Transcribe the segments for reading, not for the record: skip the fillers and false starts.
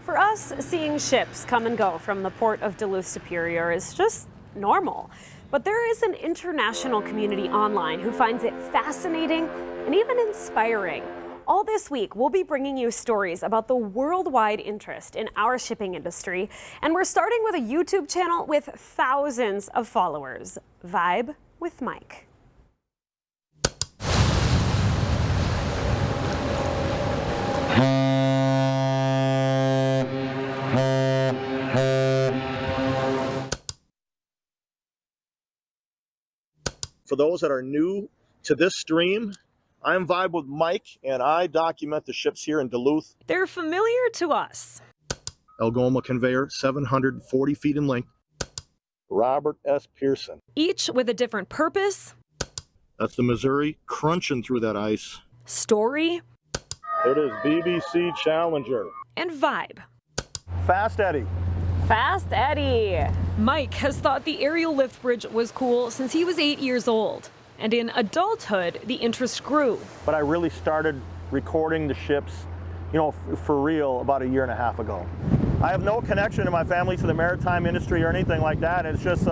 For us, seeing ships come and go from the port of Duluth Superior is just normal. But there is an international community online who finds it fascinating and even inspiring. All this week, we'll be bringing you stories about the worldwide interest in our shipping industry. And we're starting with a YouTube channel with thousands of followers. Vibe with Mike. For those that are new to this stream, I'm Vibe with Mike, and I document the ships here in Duluth. They're familiar to us. Algoma conveyor, 740 feet in length. Robert S. Pearson. Each with a different purpose. That's the Missouri crunching through that ice. Story. It is BBC Challenger. And vibe. Fast Eddie. Fast Eddie. Mike has thought the aerial lift bridge was cool since he was 8 years old. And in adulthood, the interest grew. But I really started recording the ships, for real about 1.5 years ago. I have no connection in my family to the maritime industry or anything like that. It's just,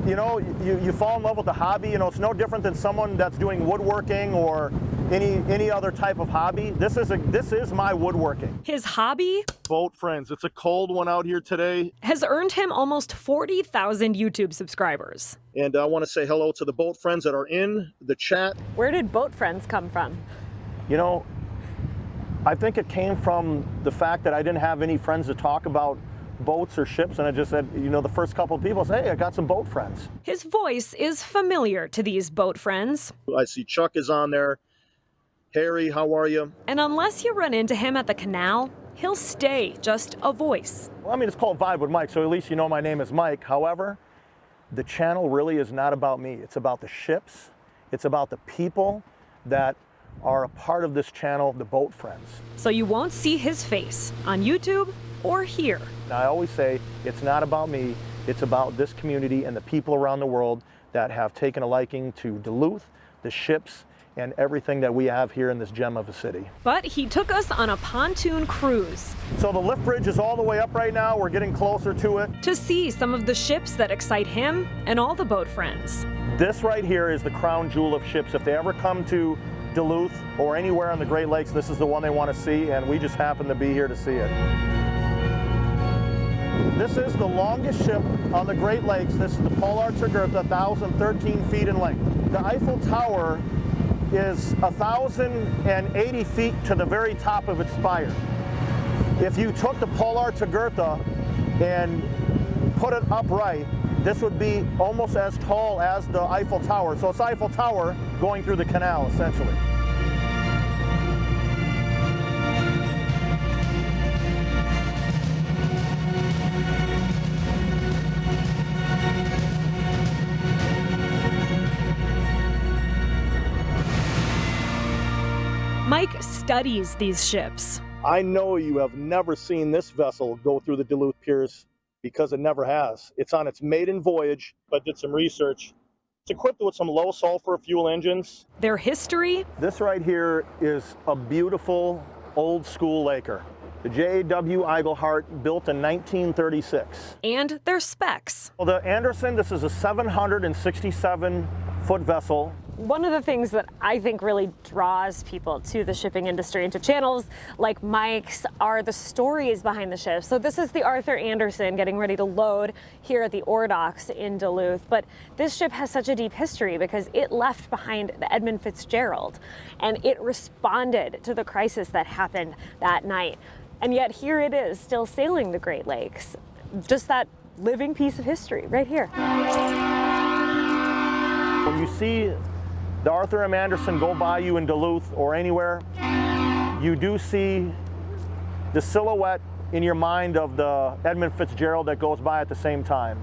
you fall in love with the hobby. It's no different than someone that's doing woodworking or any other type of hobby. This is my woodworking. His hobby? Boat friends. It's a cold one out here today. Has earned him almost 40,000 YouTube subscribers. And I want to say hello to the boat friends that are in the chat. Where did boat friends come from? I think it came from the fact that I didn't have any friends to talk about boats or ships, and I just said, the first couple of people say, hey, I got some boat friends. His voice is familiar to these boat friends. I see Chuck is on there. Harry, how are you? And unless you run into him at the canal, he'll stay just a voice. Well, it's called Vibe with Mike, so at least you know my name is Mike. However, the channel really is not about me. It's about the ships. It's about the people that are a part of this channel, the boat friends. So you won't see his face on YouTube or here. Now, I always say it's not about me. It's about this community and the people around the world that have taken a liking to Duluth, the ships, and everything that we have here in this gem of a city. But he took us on a pontoon cruise. So the lift bridge is all the way up right now. We're getting closer to it. To see some of the ships that excite him and all the boat friends. This right here is the crown jewel of ships. If they ever come to Duluth or anywhere on the Great Lakes, this is the one they want to see, and we just happen to be here to see it. This is the longest ship on the Great Lakes. This is the Polar Tregurtha, 1,013 feet in length. The Eiffel Tower is 1,080 feet to the very top of its spire. If you took the Polar Tregurtha and put it upright, this would be almost as tall as the Eiffel Tower. So it's Eiffel Tower going through the canal, essentially. Mike studies these ships. I know you have never seen this vessel go through the Duluth piers because it never has. It's on its maiden voyage, but did some research. It's equipped with some low sulfur fuel engines. Their history? This right here is a beautiful old school Laker. The J.W. Iglehart, built in 1936. And their specs. Well, the Anderson, this is a 767-foot vessel. One of the things that I think really draws people to the shipping industry and to channels like Mike's are the stories behind the ships. So this is the Arthur Anderson getting ready to load here at the ore docks in Duluth. But this ship has such a deep history because it left behind the Edmund Fitzgerald and it responded to the crisis that happened that night. And yet here it is, still sailing the Great Lakes. Just that living piece of history right here. When you see the Arthur M. Anderson go by you in Duluth or anywhere, you do see the silhouette in your mind of the Edmund Fitzgerald that goes by at the same time.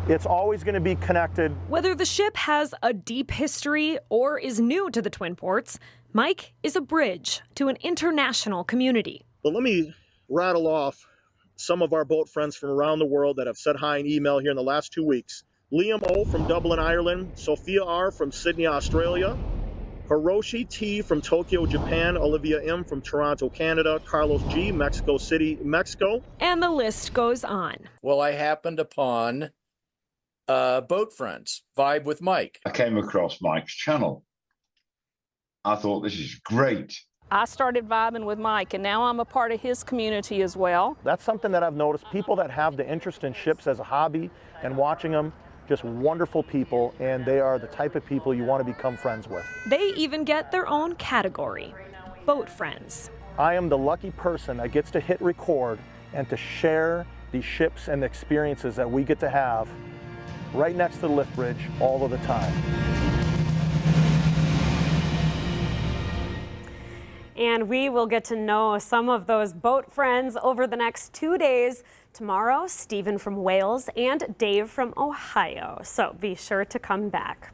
It's always going to be connected. Whether the ship has a deep history or is new to the Twin Ports, Mike is a bridge to an international community. But let me rattle off some of our boat friends from around the world that have said hi in email here in the last 2 weeks. Liam O. from Dublin, Ireland. Sophia R. from Sydney, Australia. Hiroshi T from Tokyo, Japan, Olivia M from Toronto, Canada, Carlos G, Mexico City, Mexico. And the list goes on. Well, I happened upon Boat Friends, Vibe with Mike. I came across Mike's channel. I thought, this is great. I started vibing with Mike, and now I'm a part of his community as well. That's something that I've noticed. People that have the interest in ships as a hobby and watching them, just wonderful people, and they are the type of people you want to become friends with. They even get their own category, Boat Friends. I am the lucky person that gets to hit record and to share these ships and the experiences that we get to have right next to the lift bridge all of the time. And we will get to know some of those boat friends over the next 2 days. Tomorrow, Stephen from Wales and Dave from Ohio. So be sure to come back.